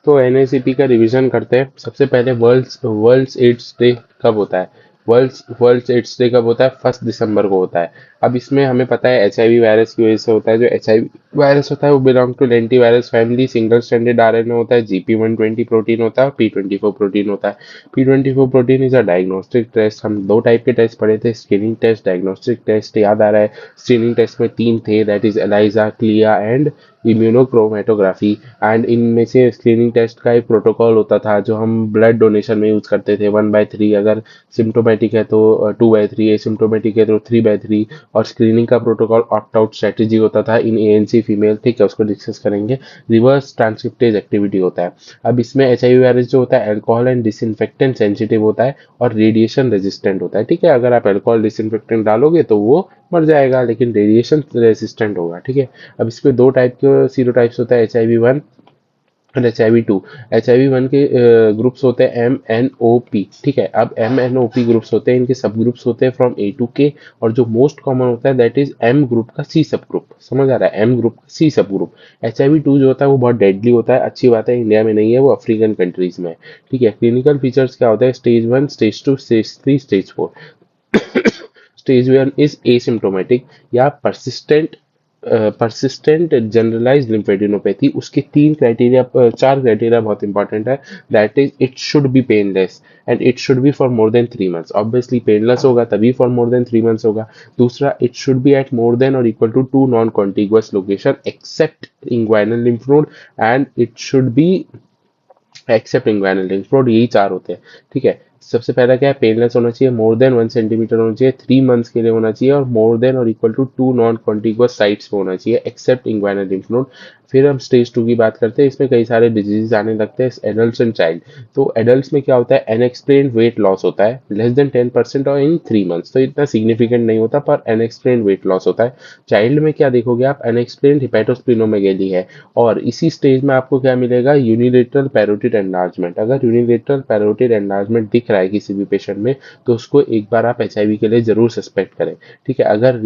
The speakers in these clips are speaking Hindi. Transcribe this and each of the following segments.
तो एनआईसीटी का रिवीजन करते हैं। सबसे पहले वर्ल्ड्स एड्स डे कब होता है? वर्ल्ड्स एड्स डे कब होता है? 1 दिसंबर को होता है। अब इसमें हमें पता है एचआईवी वायरस की वजह से होता है। जो एचआईवी वायरस होता है वो belong to lentivirus family, single standard RNA होता है, GP120 प्रोटीन होता है, P24 प्रोटीन होता है। P24 protein is a diagnostic test. हम दो टाइप के टेस्ट पढ़े थे, स्क्रीनिंग टेस्ट, डायग्नोस्टिक टेस्ट, याद आ रहा है? स्क्रीनिंग टेस्ट में 3 थे, that is ELISA, CLIA and immunochromatography. And इनमें से स्क्रीनिंग टेस्ट का एक प्रोटोकॉल होता था जो हम ब्लड डोनेशन में यूज करते थे, 1/3, अगर सिम्टोमेटिक है तो 2/3, एसिम्टोमेटिक है तो 3/3। और स्क्रीनिंग का प्रोटोकॉल ऑप्ट आउट स्ट्रेटेजी होता था इन एएनसी फीमेल, ठीक है, उसको डिस्कस करेंगे। रिवर्स ट्रांसक्रिप्टेज एक्टिविटी होता है। अब इसमें एचआईवी वायरस जो होता है अल्कोहल एंड डिसइंफेक्टेंट सेंसिटिव होता है और रेडिएशन रेजिस्टेंट होता है, ठीक है। अगर आप अल्कोहल डिसइंफेक्टेंट डालोगे तो वो मर जाएगा, लेकिन रेडिएशन रेजिस्टेंट होगा, ठीक है। अब इसमें दो टाइप के सीरोटाइप्स होता है, HIV 1 और HIV 2। HIV 1 के ग्रुप्स होते हैं MNOP, ठीक है। अब MNOP ग्रुप्स होते हैं, इनके सब ग्रुप्स होते हैं फ्रॉम A to K। और जो मोस्ट कॉमन होता है दैट इज M ग्रुप का C सब ग्रुप, समझ आ रहा है? M ग्रुप का C सब ग्रुप। HIV 2 जो होता है वो बहुत डेडली होता है, अच्छी बात है इंडिया में नहीं है, वो अफ्रीकन कंट्रीज में है, ठीक है। क्लिनिकल फीचर्स क्या होता है? Stage 1, stage 2, stage 3, stage 4। Stage 1 is asymptomatic या परसिस्टेंट जनरलाइज्ड लिम्फेडिनोपैथी। उसके 4 क्राइटेरिया बहुत इंपॉर्टेंट है। That is it should be painless and it should be for more than 3 months. Obviously painless होगा तभी फॉर मोर देन 3 मंथ्स होगा। दूसरा, it should be at more than और equal to 2 non contiguous location except inguinal lymph node and it should be except inguinal lymph node. यही 4 होते हैं, ठीक है। सबसे पहला क्या है? पेनलेस होना चाहिए, मोर देन 1 सेंटीमीटर होना चाहिए, 3 मंथ्स के लिए होना चाहिए और मोर देन और equal to 2 non contiguous sites पे होना चाहिए एक्सेप्ट इंग्वाइनल लिम्फ नोड। फिर हम स्टेज 2 की बात करते हैं। इसमें कई सारे डिजीज आने लगते हैं एडल्ट एंड चाइल्ड। तो एडल्ट में क्या होता है? अनएक्सप्लेन्ड वेट लॉस होता है लेस देन 10% और इन 3 मंथ्स, तो इतना सिग्निफिकेंट नहीं होता पर अनएक्सप्लेन्ड वेट लॉस होता है। चाइल्ड में क्या देखोगे आप? अनएक्सप्लेन्ड हिपेटोस्प्लिनोमेगेली है। और इसी स्टेज में आपको क्या मिलेगा? Unilateral parotid enlargement. अगर यूनिलेटरल पैरोटिड एनलार्जमेंट दिख रहा है किसी भी पेशेंट में तो उसको एक बार आप एचआईवी के लिए जरूर सस्पेक्ट करें, ठीक है। अगर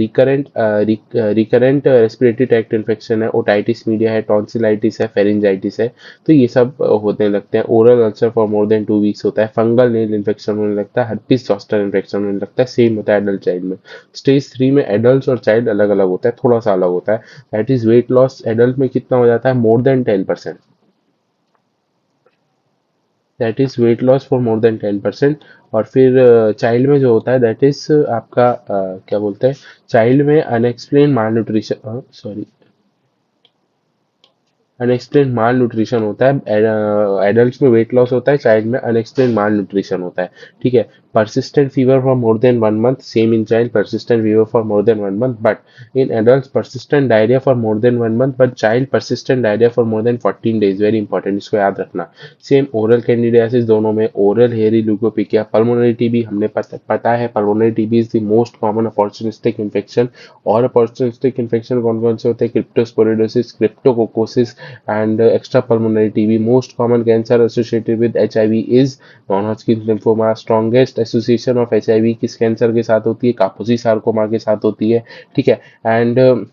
रिकरेंट रेस्पिरेटरी ट्रैक्ट इन्फेक्शन है, ओटाइटिस मीडिया है, टॉन्सिलाइटिस है, फेरिंजाइटिस है, तो ये सब होने लगते हैं। Oral ulcer for more then 2 weeks होता है, फंगल नेल इन्फेक्शन होने लगता है, हर्पिस जॉस्टर इन्फेक्शन होने लगता है, सेम होता है एडल्ट चाइल्ड में। स्टेज 3 में एडल्ट और चाइल्ड अलग अलग होता है, थोड़ा सा अलग होता है। That is weight loss adult में कितना हो जाता है? More than 10%। That is weight loss for more then 10%। और फिर चाइल्ड में जो होता है दैट इज आपका क्या बोलते हैं? चाइल्ड में अनएक्सप्लेन माल न्यूट्रिशन, सॉरी, अनएक्सप्लेन माल न्यूट्रिशन होता है। एडल्ट में वेट लॉस होता है, चाइल्ड में अनएक्सप्लेन माल न्यूट्रिशन होता है, ठीक है। persistent fever for more than 1 month, same in child, persistent fever for more than 1 month, but in adults persistent diarrhea for more than 1 month, but child persistent diarrhea for more than 14 days, very important, इसको याद रखना। सेम ओरल कैंडिडियासिस दोनों में, oral hairy leukoplakia, pulmonary TB हमने पता है pulmonary TB is the most common opportunistic infection. और अपॉर्चुनिस्टिक इन्फेक्शन कौन कौन से होते हैं? Cryptosporidiosis, cryptococcosis and extra pulmonary TB. Most common cancer associated with HIV is non-Hodgkin lymphoma. Strongest association of HIV किस कैंसर के साथ होती है? कापोसी सार्कोमा के साथ होती है, ठीक है। एंड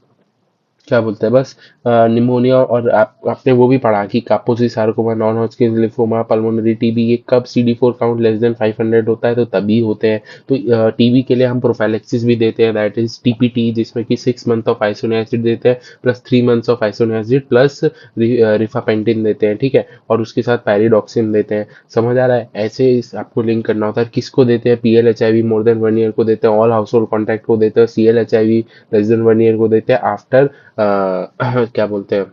क्या बोलते हैं, बस निमोनिया। और आपने वो भी पढ़ा कि कापोसी sarcoma, non Hodgkin lymphoma, pulmonary TB, ये कब CD4 काउंट लेस देन 500 होता है? तो तभी होते हैं। तो टीबी के लिए हम प्रोफाइलेक्सिस भी देते हैं, दैट इज TPT, जिसमें कि 6 मंथ ऑफ आइसोनियासिड देते हैं प्लस 3 मंथ्स ऑफ आइसोनियासिड प्लस रिफापेंटिन देते हैं, ठीक है। और उसके साथ पैरिडॉक्सिन देते हैं, समझ आ रहा है? ऐसे आपको लिंक करना होता है। किसको देते हैं? PL-HIV मोर देन 1 ईयर को देते हैं, ऑल हाउस होल्ड कॉन्टैक्ट को देते हैं, CL-HIV लेस देन 1 ईयर को देते हैं आफ्टर क्या बोलते हैं,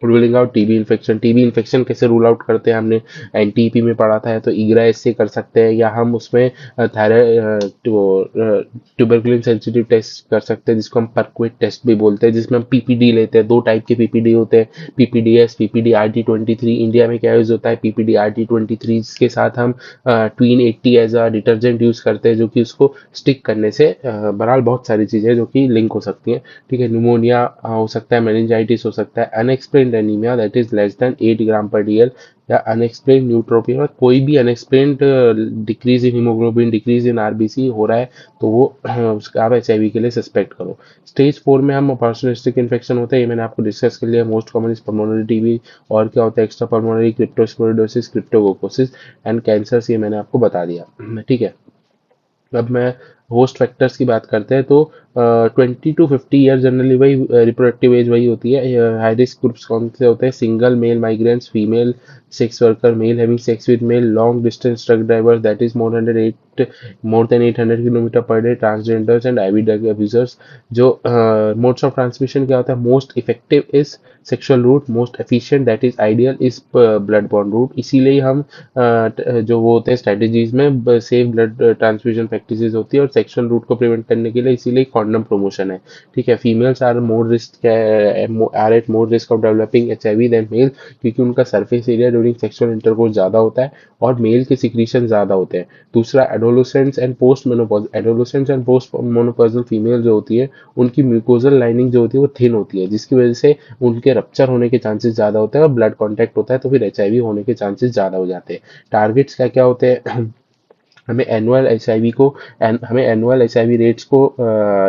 ruling out TB infection. TB infection कैसे रूल आउट करते हैं? हमने एनटीपी में पढ़ा था, तो ईग्रा से कर सकते हैं, या हम उसमें थायराइड ट्यूबरकुलिन सेंसिटिव टेस्ट कर सकते हैं जिसको हम परक्वेट टेस्ट भी बोलते हैं, जिसमें हम पीपीडी लेते हैं। 2 टाइप के पीपीडी होते हैं, PPDS, PPD-RT23। इंडिया में क्या यूज होता है? PPD-RT23 के साथ हम tween 80 as a detergent use करते हैं, जो कि उसको स्टिक करने से बहरहाल बहुत सारी चीजें जो कि लिंक हो सकती हैं, ठीक है। न्यूमोनिया हो सकता है, मेनिंजाइटिस हो सकता है, unexplained unexplained anaemia that is less than 8 ग्राम/dl, या अनएक्सप्लेन्ड न्यूट्रोपिया, कोई भी unexplained decrease in haemoglobin, decrease in RBC हो रहा है, तो वो उसका आप एचआईवी के लिए सस्पेक्ट करो। स्टेज 4 में हम अपॉर्चुनिस्टिक इन्फेक्शन होते हैं, ये मैंने आपको डिस्कस कर लिया। Most common is pulmonary TB, और क्या होता है extra pulmonary cryptosporidiosis, cryptococcosis and cancers, ये मैंने आपको बता दिया, ठीक है। अब मैं होस्ट फैक्टर्स की बात करते हैं, तो 20 to 50 ईयर जनरली वही रिप्रोडक्टिव एज वही होती है। हाई रिस्क ग्रुप्स कौन से होते हैं? Single male migrants, female sex worker, male having sex with male, long distance truck driver that is more than 800 kilometre per day, transgenders and IV drug abusers. जो मोड्स ऑफ ट्रांसमिशन क्या होता है? Most effective is sexual route, most efficient that is ideal is blood borne route. इसीलिए हम जो वो होते हैं स्ट्रेटेजीज में सेफ ब्लड ट्रांसफ्यूजन प्रैक्टिसेस होती है, और सेक्सुअल रूट को प्रिवेंट करने के लिए इसीलिए कॉन्डम प्रमोशन है, ठीक है। Females are more risk are at more risk of developing HIV than male, क्योंकि उनका surface area during sexual intercourse ज्यादा होता है और मेल के सिक्रीशन ज्यादा होते हैं। दूसरा adolescents and post menopause, adolescents and post menopausal female जो होती है उनकी म्यूकोजल लाइनिंग जो होती है वो थिन होती है, जिसकी वजह से उनके रप्चर होने के चांसेस ज्यादा होते हैं और ब्लड कॉन्टैक्ट होता है, तो फिर एचआईवी होने के चांसेस ज्यादा हो जाते हैं। टारगेट्स क्या क्या होते हैं? हमें annual H I V rates को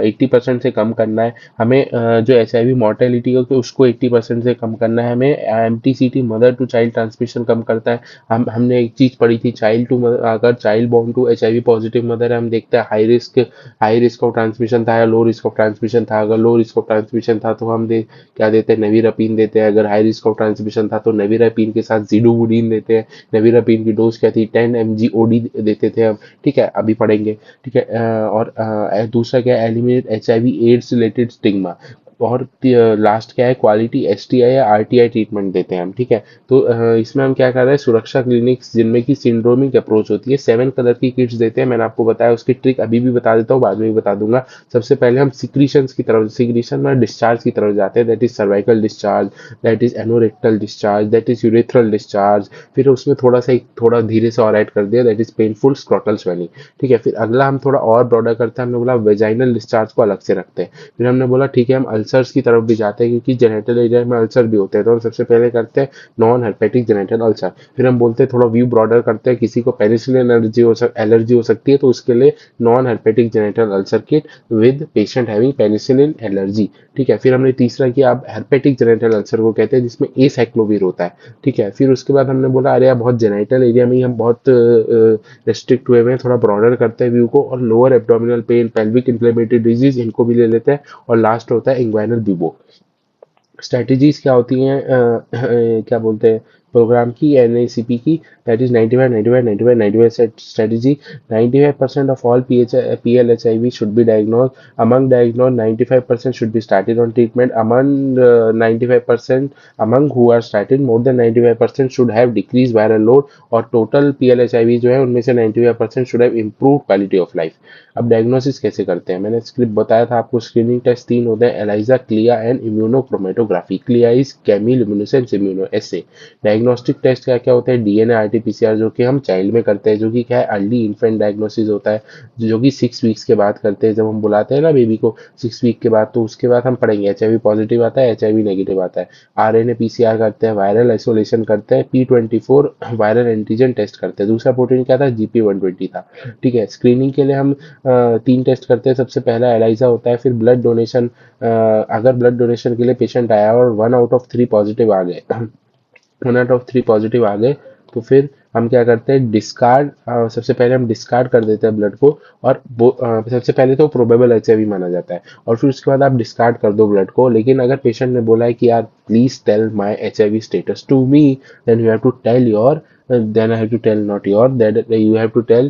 80% से कम करना है। हमें जो एच आई वी मॉर्टेलिटी है उसको 80% से कम करना है। हमें M T C T, mother to child transmission, कम करता है। हमने एक चीज़ पढ़ी थी, अगर child born to H I V positive mother है, हम देखते हैं हाई रिस्क ऑफ ट्रांसमिशन था या लो रिस्क ऑफ ट्रांसमिशन था। अगर लो रिस्क ऑफ ट्रांसमिशन था तो हम क्या देते हैं? नेविरापिन देते हैं। अगर हाई रिस्क ऑफ ट्रांसमिशन था तो नेविरापिन के साथ जीडोवुडीन देते हैं। नेविरापिन की डोज क्या थी? 10 mg OD देते थे हम, ठीक है, अभी पढ़ेंगे, ठीक है। और दूसरा क्या है? Eliminate HIV AIDS related stigma. और लास्ट क्या है? क्वालिटी एसटीआई या आरटीआई ट्रीटमेंट देते हैं हम, ठीक है। तो इसमें हम क्या कर रहे हैं? सुरक्षा क्लिनिक्स जिनमें की सिंड्रोमिक अप्रोच होती है, 7 कलर की किट्स देते हैं। मैंने आपको बताया, उसकी ट्रिक अभी भी बता देता हूँ, बाद में भी बता दूंगा। सबसे पहले हम सिक्रीशंस की तरफ, सिक्रीशन में डिस्चार्ज की तरफ जाते हैं, that is cervical discharge, that is anorectal discharge, that is urethral discharge. फिर उसमें थोड़ा धीरे से और ऐड कर दिया, that is painful scrotal swelling, ठीक है। फिर अगला हम थोड़ा और ब्रॉडर करते हैं, हमने बोला वेजाइनल डिस्चार्ज को अलग से रखते हैं। फिर हमने बोला ठीक है, हम अल्सर्स की तरफ भी जाते हैं, क्योंकि जेनेटल एरिया में अल्सर भी होते हैं, तो हम सबसे पहले करते हैं नॉन हेपेटिक जेनेटल अल्सर। फिर हम बोलते हैं थोड़ा व्यू ब्रॉडर करते हैं, किसी को पेनिसिलिन एलर्जी हो सकती है, तो उसके लिए non hepatic genital ulcer kit with patient having penicillin allergy, ठीक है। फिर हमने तीसरा किया, अब हेपेटिक जेनेटल अल्सर को कहते हैं, जिसमें एसाइक्लोवीर होता है, ठीक है। फिर उसके बाद हमने बोला अरे यार बहुत जेनेटल एरिया में ही हम बहुत रेस्ट्रिक्ट हुए हैं, थोड़ा ब्रॉडर करते हैं व्यू को, और lower abdominal pain, pelvic inflammatory disease, इनको भी ले लेते हैं। और लास्ट होता है इंग्वाइनल ब्यूबो। स्ट्रेटजीज क्या होती हैं? क्या बोलते हैं प्रोग्राम की, एनएसीपी की, that is 95 95 95 95 strategy. 95% of all PLHIV should be diagnose, among diagnose 95% should be started on treatment, among 95% among who are started more than 95% should have decrease viral load, और टोटल PLHIV जो है उनमें से 95% should have improve quality of life. अब डायग्नोसिस कैसे करते हैं? मैंने स्क्रिप्ट बताया था आपको। स्क्रीनिंग टेस्ट 3 होते हैं, ELISA, CLIA and immunochromatography. CLIA is chemiluminescence immunoassay. Diagnostic test क्या क्या होते हैं? डीएनए आरटीपीसीआर, जो कि हम चाइल्ड में करते हैं, जो कि क्या है? अर्ली इन्फेंट डायग्नोसिस होता है, जो कि 6 वीक्स के बाद करते हैं, जब हम बुलाते हैं ना बेबी को 6 वीक के बाद, तो उसके बाद हम पढ़ेंगे एचआईवी पॉजिटिव आता है, एचआईवी नेगेटिव आता है। आरएनए पीसीआर करते हैं, वायरल आइसोलेशन करते हैं, P24 वायरल एंटीजन टेस्ट करते हैं। दूसरा प्रोटीन क्या था? GP120 था, ठीक है। स्क्रीनिंग के लिए हम 3 टेस्ट करते हैं। सबसे पहला एलाइजा होता है, फिर ब्लड डोनेशन। अगर ब्लड डोनेशन के लिए पेशेंट आया और 1/3 पॉजिटिव आ गए 1/3 पॉजिटिव आ गए, तो फिर हम क्या करते हैं? डिस्कार्ड, सबसे पहले हम डिस्कार्ड कर देते हैं ब्लड को, और सबसे पहले तो प्रोबेबल एचआईवी माना जाता है, और फिर उसके बाद आप डिस्कार्ड कर दो ब्लड को। लेकिन अगर पेशेंट ने बोला है कि यार please tell my HIV status to me, then you have to tell your then I have to tell, not your, that you have to tell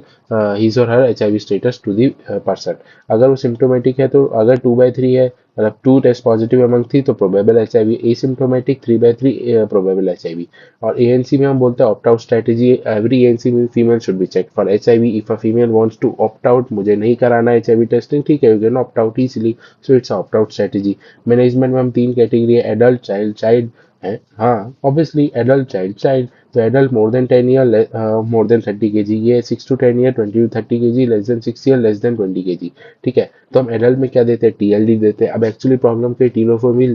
his or her HIV status to the person. अगर वो सिम्टोमेटिक है, तो अगर 2/3 है, मतलब 2 टेस्ट पॉजिटिव अमंग थी, तो probable HIV. Asymptomatic 3/3 probable HIV. और एएनसी में हम बोलते हैं opt out strategy, every ANC में female should be check for HIV. If a female wants to opt out, मुझे नहीं कराना एचआईवी टेस्टिंग, ठीक है, you can opt out easily, so it's opt out strategy. Management में हम 3 कैटेगरी है, एडल्ट, चाइल्ड, चाइल्ड है, हाँ ऑब्वियसली एडल्ट, चाइल्ड, चाइल्ड। तो adult more than 10 year more than 30 kg, ये 6 to 10 year 20 to 30 kg, less than 6 year less than 20 kg। ठीक है, तो हम एडल्ट में क्या देते हैं, टीएलडी देते हैं। अब एक्चुअली प्रॉब्लम क्या है, टीनोफोविर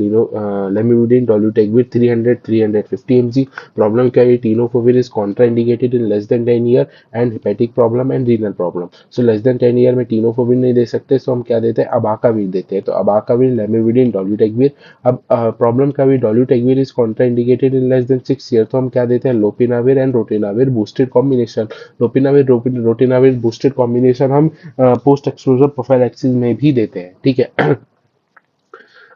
लेमिविडिन डोलूटेक्विर 300-350 mg। प्रॉब्लम क्या है, tenofovir is contraindicated in less then 10 year and hepatic problem and renal problem. So less than 10 year में टीनोफोविर नहीं दे सकते, सो हम क्या देते हैं, अबाकाविर देते हैं। तो अबाकाविर लेमिविडिन डोलूटेक्विर। अब प्रॉब्लम का भी, dolutegravir is contraindicated in less than 6 year, तो हम क्या देते हैं, lopinavir and ritonavir boosted combination. Lopinavir ritonavir boosted combination हम पोस्ट एक्सपोजर प्रोफाइलैक्सिस में भी देते हैं। ठीक है।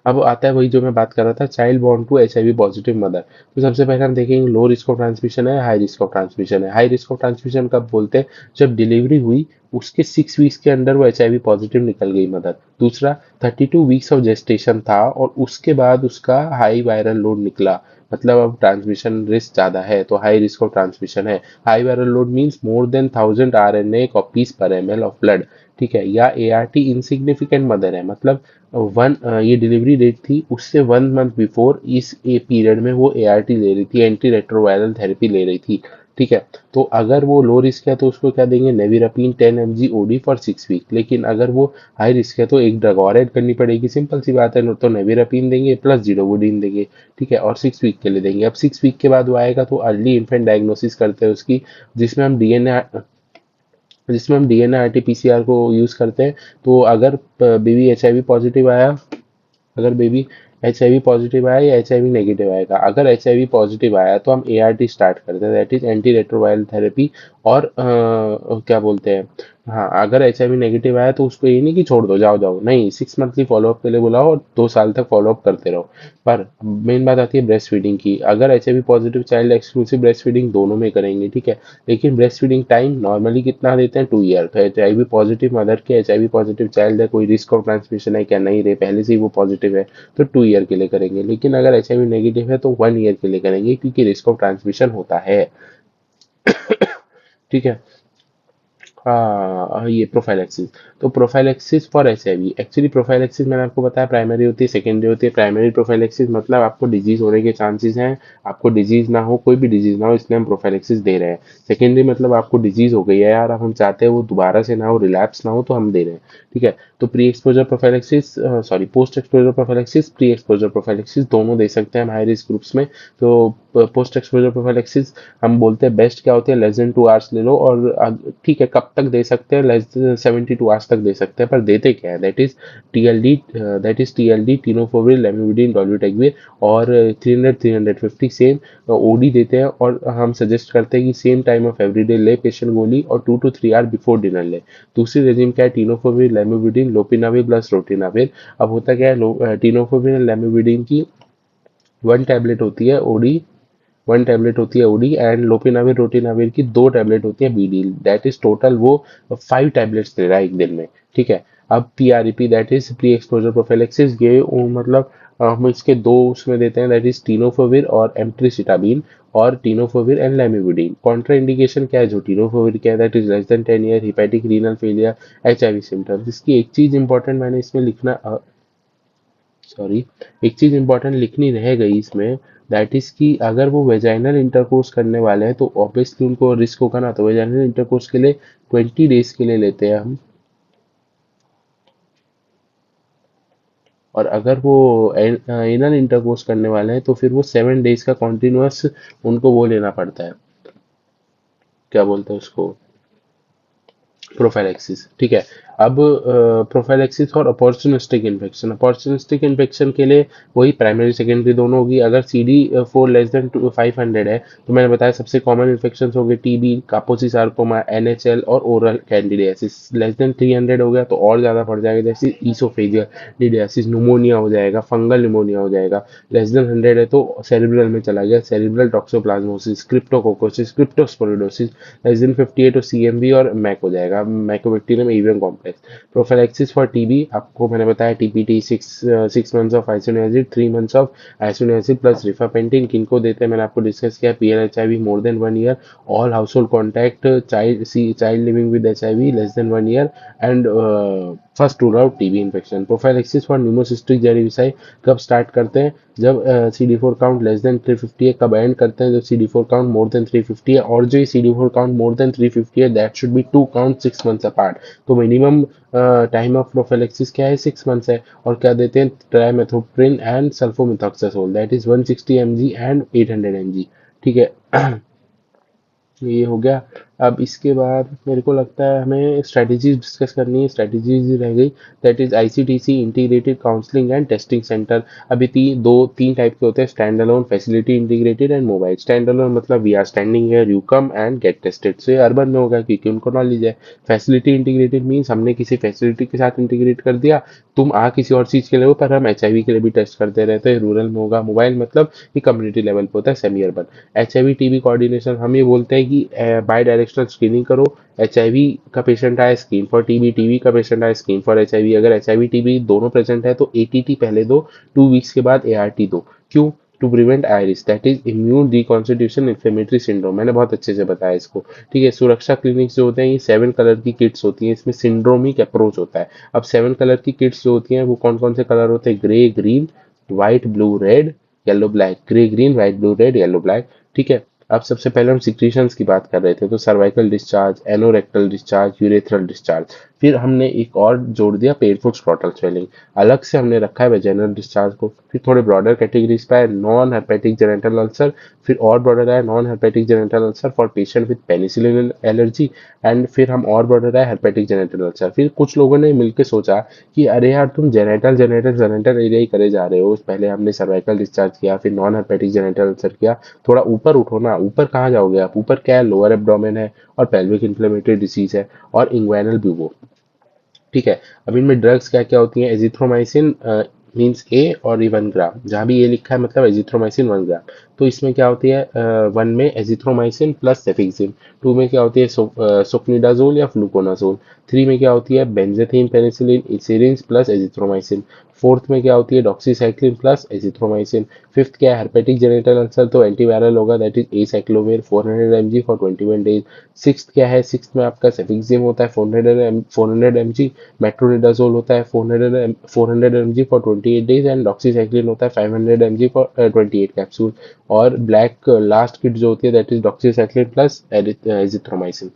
अब आता है वही जो मैं बात कर रहा था, child born to HIV positive mother. तो सबसे पहले हम देखेंगे लो रिस्क ऑफ ट्रांसमिशन है, हाई रिस्क ऑफ ट्रांसमिशन है। हाई रिस्क ऑफ ट्रांसमिशन कब बोलते हैं, जब डिलीवरी हुई उसके 6 वीक्स के अंदर वो एचआईवी पॉजिटिव निकल गई मदर। दूसरा, 32 वीक्स ऑफ जेस्टेशन था और उसके बाद उसका हाई वायरल लोड निकला, मतलब अब ट्रांसमिशन रिस्क ज्यादा है, तो हाई रिस्क ऑफ ट्रांसमिशन है। High viral load means more than 1000 RNA copies पर ml ऑफ ब्लड। ठीक है, या ART इनसिग्निफिकेंट मदर है, मतलब ये डिलीवरी डेट थी उससे 1 मंथ बिफोर इस पीरियड में वो ART ले रही थी, एंटी रेट्रोवायरल थेरेपी ले रही थी। ठीक है, तो अगर वो लो रिस्क है तो उसको क्या देंगे, नेविरापिन 10 mg OD फॉर 6 वीक। लेकिन अगर वो हाई रिस्क है तो एक ड्रग और ऐड करनी पड़ेगी, सिंपल सी बात है, तो नेविरापिन देंगे प्लस जीडोवोडिन देंगे। ठीक है, और 6 वीक के लिए देंगे। अब 6 वीक के बाद वो आएगा तो अर्ली इन्फेंट डायग्नोसिस करते हैं उसकी, जिसमें हम डीएनए जिसमें हम डीएनए आरटीपीसीआर को यूज करते हैं। तो अगर बेबी एचआईवी पॉजिटिव आया, अगर बेबी एचआईवी पॉजिटिव आया या एचआईवी नेगेटिव आएगा, अगर एचआईवी पॉजिटिव आया तो हम एआरटी स्टार्ट करते हैं, that is anti retroviral therapy. और क्या बोलते हैं, हाँ, अगर एचआईवी नेगेटिव आया तो उसको ये नहीं कि छोड़ दो, जाओ जाओ, नहीं, 6 मंथली फॉलोअप के लिए बुलाओ और 2 साल तक फॉलोअप करते रहो। पर मेन बात आती है ब्रेस्ट फीडिंग की। अगर HIV positive child exclusive breast feeding दोनों में करेंगे। ठीक है, लेकिन ब्रेस्ट फीडिंग टाइम नॉर्मली कितना देते हैं, 2 ईयर। तो एचआईवी पॉजिटिव मदर के एचआईवी पॉजिटिव चाइल्ड है, कोई रिस्क ऑफ ट्रांसमिशन है क्या, नहीं रहे, पहले से ही वो पॉजिटिव है, तो 2 ईयर के लिए करेंगे। लेकिन अगर एचआईवी नेगेटिव है तो 1 ईयर के लिए करेंगे, क्योंकि रिस्क ऑफ ट्रांसमिशन होता है। ठीक है। ये प्रोफाइलैक्सिस। तो prophylaxis for HIV, actually prophylaxis मैंने आपको बताया प्राइमरी होती है, सेकेंडरी होती है। प्राइमरी प्रोफाइलैक्सिस मतलब आपको डिजीज होने के चांसेस हैं, आपको डिजीज ना हो, कोई भी डिजीज ना हो, इसलिए हम प्रोफाइलैक्सिस दे रहे हैं। सेकेंडरी मतलब आपको डिजीज हो गई है यार, अब हम चाहते हैं वो दोबारा से ना हो, रिलैप्स ना हो, तो हम दे रहे हैं। ठीक है, तो pre exposure prophylaxis, sorry, post exposure prophylaxis, pre exposure prophylaxis दोनों दे सकते हैं हम हाई रिस्क ग्रुप्स में। तो पोस्ट एक्सपोजर प्रोफाइलैक्सिस हम बोलते हैं बेस्ट क्या होती है, लेस देन 2 आवर्स ले लो। और ठीक है, कब तक दे सकते हैं, लेस देन 72 आवर्स तक दे सकते हैं, पर देते क्या है, दैट इज टीएलडी टीनोफोविर लेमिविडिन डोलूटेक्विर और 300-350 सेम ओडी देते हैं। और हम सजेस्ट करते हैं कि सेम टाइम ऑफ एवरीडे ले पेशेंट गोली, और 2 to 3 आवर बिफोर डिनर ले। दूसरी रेजिम क्या है, टीनोफोविर लेमिविडिन लोपिनाविर प्लस रोटिनाविर। अब होता क्या है, टीनोफोविर लेमिविडिन की 1 टैबलेट होती है ओडी, 1 टैबलेट होती है ओडी, एंड लोपिनाविर रोटिनाविर की 2 टैबलेट होती है बीडी, दैट इज टोटल वो 5 टैबलेट्स ले रहा है एक दिन में। ठीक है, अब PREP that is pre exposure prophylaxis, ये मतलब हम इसके दो उसमें देते हैं, दैट इज टीनोफोविर और एम्ट्रिसिटाबिन, और टीनोफोविर एंड लेमिविडिन। कॉन्ट्रा इंडिकेशन क्या है, जो टीनोफोविर क्या है, that is less than 10 year, hepatic renal failure, HIV symptoms. इसकी एक चीज इंपॉर्टेंट मैंने इसमें लिखना, सॉरी, एक चीज इंपॉर्टेंट लिखनी रह गई इसमें, दैट इज कि अगर वो वेजाइनल इंटरकोर्स करने वाले हैं तो ऑब्वियसली उनको रिस्क होगा ना, तो वेजाइनल इंटरकोर्स के लिए 20 डेज के लिए लेते हैं हम। और अगर वो एनल इंटरकोर्स करने वाले हैं तो फिर वो 7 डेज का कॉन्टिन्यूअस उनको वो लेना पड़ता है, क्या बोलते हैं उसको, प्रोफाइलैक्सिस। ठीक है, अब प्रोफाइलैक्सिस और अपॉर्चुनिस्टिक इन्फेक्शन। अपॉर्चुनिस्टिक इन्फेक्शन के लिए वही प्राइमरी सेकेंडरी दोनों होगी। अगर CD4 लेस देन 500 है तो मैंने बताया सबसे कॉमन इन्फेक्शन हो गए टीबी, कापोसी सार्कोमा, एनएचएल और ओरल कैंडिडियासिस। लेस देन 300 हो गया तो और ज्यादा पड़ जाएगा, जैसे ईसोफेजियल डिडियासिस, न्यूमोनिया हो जाएगा, फंगल न्यूमोनिया हो जाएगा। लेस देन 100 है तो सेरिब्रल में चला गया, cerebral toxoplasmosis, cryptococcosis, cryptosporidiosis. Less than 58 तो सीएमवी और मैक हो जाएगा, mycobacterium avium complex. Prophylaxis for TB आपको मैंने बताया, TPT 6 months of isoniazid, 3 months of isoniazid plus rifapentine. किनको देते हैं मैंने आपको डिस्कस किया, PLHIV more than 1 year, all household contact, child living with HIV less than 1 year, and first rule out TB infection. Prophylaxis for न्यूमोसिस्टिक जेरिविसाई कब स्टार्ट करते हैं, जब CD4 काउंट लेस देन 350 है, कब एंड करते हैं जब CD4 काउंट मोर देन 350 है, और जो CD4 काउंट मोर देन 350 है that should be to count 6 months apart. तो मिनिमम टाइम ऑफ प्रोफिलेक्सिस क्या है, 6 मंथ्स है। और क्या देते हैं, trimethoprim and sulfamethoxazole that is 160 mg and 800 mg। ठीक है। ये हो गया। अब इसके बाद मेरे को लगता है हमें स्ट्रेटजीज डिस्कस करनी है। स्ट्रेटजीज रह गई, that is ICTC integrated counselling and testing centre. अभी तीन टाइप के होते हैं, stand alone, facility integrated and mobile. Stand alone मतलब we are standing here, you come and get tested. So ये अर्बन में होगा क्योंकि उनको नॉलेज है। फैसिलिटी इंटीग्रेटेड मीन्स हमने किसी फैसिलिटी के साथ इंटीग्रेट कर दिया, तुम आ किसी और चीज के लिए हो पर हम एचआईवी के लिए भी टेस्ट करते रहते हैं, रूरल में होगा। मोबाइल मतलब ये कम्युनिटी लेवल पे होता है, semi urban. HIV TB coordination, हम ये बोलते हैं कि बाई डायरेक्शनल स्क्रीनिंग करो। HIV का पेशेंट आए स्क्रीन फॉर TB, TB का पेशेंट आए स्क्रीन फॉर HIV। अगर HIV TB दोनों प्रेजेंट है तो ATT पहले दो, 2 वीक्स के बाद ART दो। क्यों? To prevent IRIS that is immune reconstitution inflammatory syndrome. मैंने बहुत अच्छे से बताया इसको। ठीक है। सुरक्षा क्लिनिक्स जो होते हैं ये 7 कलर की किट्स होती हैं, इसमें सिंड्रोमिक अप्रोच होता है। अब 7 कलर की किट्स जो होती हैं वो कौन कौन से कलर होते हैं, grey, green, white, blue, red, yellow, black. Grey, green, white, blue, red, yellow, black. ठीक है। अब सबसे पहले हम सिक्रीशंस की बात कर रहे थे, तो cervical discharge, anorectal discharge, urethral discharge. फिर हमने एक और जोड़ दिया, पेट फुट स्क्रॉटल स्वेलिंग। अलग से हमने रखा है वेजाइनल डिस्चार्ज को। फिर थोड़े ब्रॉडर कैटेगरीज पे है, नॉन हेपेटिक जेनेटल अल्सर। फिर और ब्रॉडर है non hepatic genital ulcer for patient with penicillin allergy. And फिर हम और ब्रॉडर है हेपेटिक जेनेटल अल्सर। फिर कुछ लोगों ने मिलकर सोचा कि अरे यार तुम जेनेटल जेनेटल जेनेटल एरिया ही करे जा रहे हो, पहले हमने सर्वाइकल डिस्चार्ज किया, फिर नॉन हेपेटिक जेनेटल अल्सर किया, थोड़ा ऊपर उठो ना। ऊपर कहाँ जाओगे आप, ऊपर क्या है, लोअर एब्डोमेन है और पेल्विक इन्फ्लेमेटरी डिसीज है और इंग्वाइनल ब्यूबो। ठीक है। अब इनमें ड्रग्स क्या क्या होती हैं, एजिथ्रोमाइसिन मीन्स ए और 1 ग्राम, जहाँ भी ए लिखा है मतलब एजिथ्रोमाइसिन 1 ग्राम। तो इसमें क्या होती है, 1 में एजिथ्रोमाइसिन प्लस सेफिक्सिन, 2 में क्या होती है सोक्निडाजोल या फ्लूकोनाजोल, 3 में क्या होती है बेंजेथीन पेनिसिलिन इसिरिन प्लस एजिथ्रोमाइसिन, 4th में क्या होती है डॉक्सीसाइक्लिन प्लस एजिथ्रोमाइसिन, 5th क्या है herpetic genital ulcer तो एंटीवायरल होगा that is acyclovir 400 mg for 21 days. 6th क्या है, 6th में आपका सेफिक्सिम होता है 400 mg, मेट्रोनिडाजोल होता है 400 mg for 28 days and doxycycline होता है 500 mg फॉर 28 कैप्सूल। और ब्लैक लास्ट किट जो होती है that is doxycycline plus azithromycin.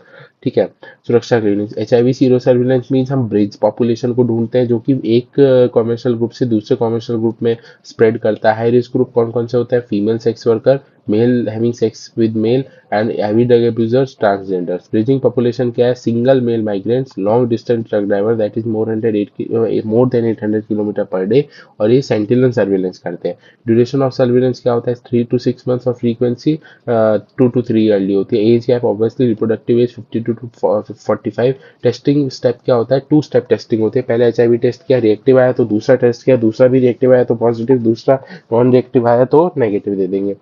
ठीक है। सुरक्षा clinic, HIV sero surveillance means हम ब्रिज पॉपुलेशन को ढूंढते हैं जो कि एक कॉमर्शियल ग्रुप से दूसरे कॉमर्शियल ग्रुप में स्प्रेड करता है। हाई रिस्क ग्रुप कौन कौन से होता है, female sex worker, male having sex with male and IV drug abusers, transgenders. Bridging population क्या है, single male migrants, long distance truck driver that is more than 800 kilometre per day, और ये सेंटिनल सर्विलेंस करते हैं। ड्यूरेशन ऑफ सर्विलेंस क्या होता है, 3 to 6 मंथ्स, और फ्रीक्वेंसी 2 to 3 ईयरली होती है। Age gap obviously reproductive age 52 to 45। Testing step क्या होता है, 2 स्टेप टेस्टिंग होती है। पहले HIV टेस्ट किया, रिएक्टिव आया तो दूसरा टेस्ट किया, दूसरा भी रिएक्टिव आया तो पॉजिटिव, दूसरा नॉन रिएक्टिव आया तो नेगेटिव दे देंगे।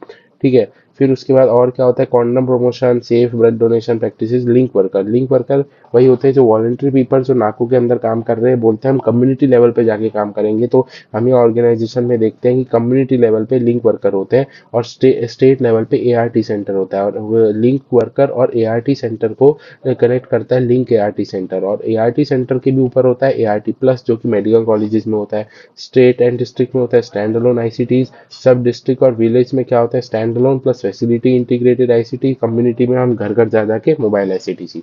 ठीक है। फिर उसके बाद और क्या होता है, condom promotion, safe blood donation practices. Link worker, link worker वही होते हैं जो वॉलंटरी पीपल जो नाकों के अंदर काम कर रहे हैं, बोलते हैं हम कम्युनिटी लेवल पे जाके काम करेंगे। तो हम ये ऑर्गेनाइजेशन में देखते हैं कि कम्युनिटी लेवल पे लिंक वर्कर होते हैं और स्टेट लेवल पे ART सेंटर होता है, और लिंक वर्कर और ART सेंटर को कनेक्ट करता है लिंक ART सेंटर, और ART सेंटर के भी ऊपर होता है ART प्लस जो कि मेडिकल कॉलेजेस में होता है। स्टेट एंड डिस्ट्रिक्ट में होता है स्टैंड अलोन ICTs। सब डिस्ट्रिक्ट और विलेज में क्या होता है, stand alone plus facility integrated ICT। Community में हम घर घर जा जाके मोबाइल ICTC।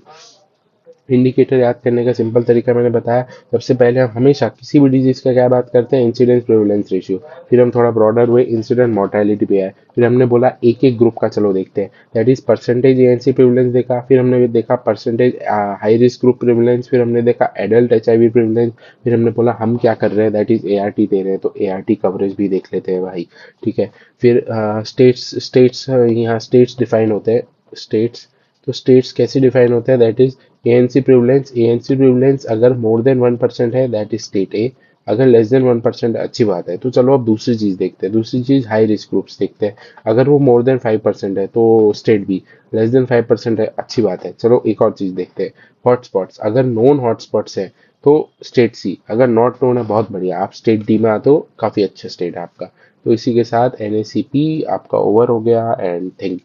इंडिकेटर याद करने का सिंपल तरीका मैंने बताया। सबसे पहले हम हमेशा किसी भी डिजीज का क्या बात करते हैं, इंसिडेंस प्रेवलेंस रेशियो। फिर हम थोड़ा ब्रॉडर हुए, इंसिडेंट मोर्टेलिटी पे आए। फिर हमने बोला एक एक ग्रुप का चलो देखते हैं, that is percentage ANC prevalence देखा। फिर हमने देखा percentage high risk group prevalence. फिर हमने देखा एडल्ट HIV प्रेवलेंस। फिर हमने बोला हम क्या कर रहे हैं, दैट इज ART दे रहे हैं तो ART कवरेज भी देख लेते हैं भाई। ठीक है। फिर स्टेट्स स्टेट्स यहाँ स्टेट्स डिफाइन होते हैं, स्टेट्स। तो स्टेट्स कैसे डिफाइन होते हैं, दैट इज ANC प्रिविलेंस अगर मोर देन 1% है दैट इज स्टेट ए, अगर लेस देन 1% अच्छी बात है। तो चलो अब दूसरी चीज देखते हैं, दूसरी चीज हाई रिस्क ग्रुप्स देखते हैं। अगर वो मोर देन 5% है तो स्टेट बी, लेस देन 5% है अच्छी बात है। चलो एक और चीज देखते हैं, हॉटस्पॉट्स। अगर नॉन हॉटस्पॉट्स है तो स्टेट सी, अगर नॉट नोन है बहुत बढ़िया, आप स्टेट डी में आते हो, काफी अच्छा स्टेट है आपका। तो इसी के साथ NACP आपका ओवर हो गया एंड थैंक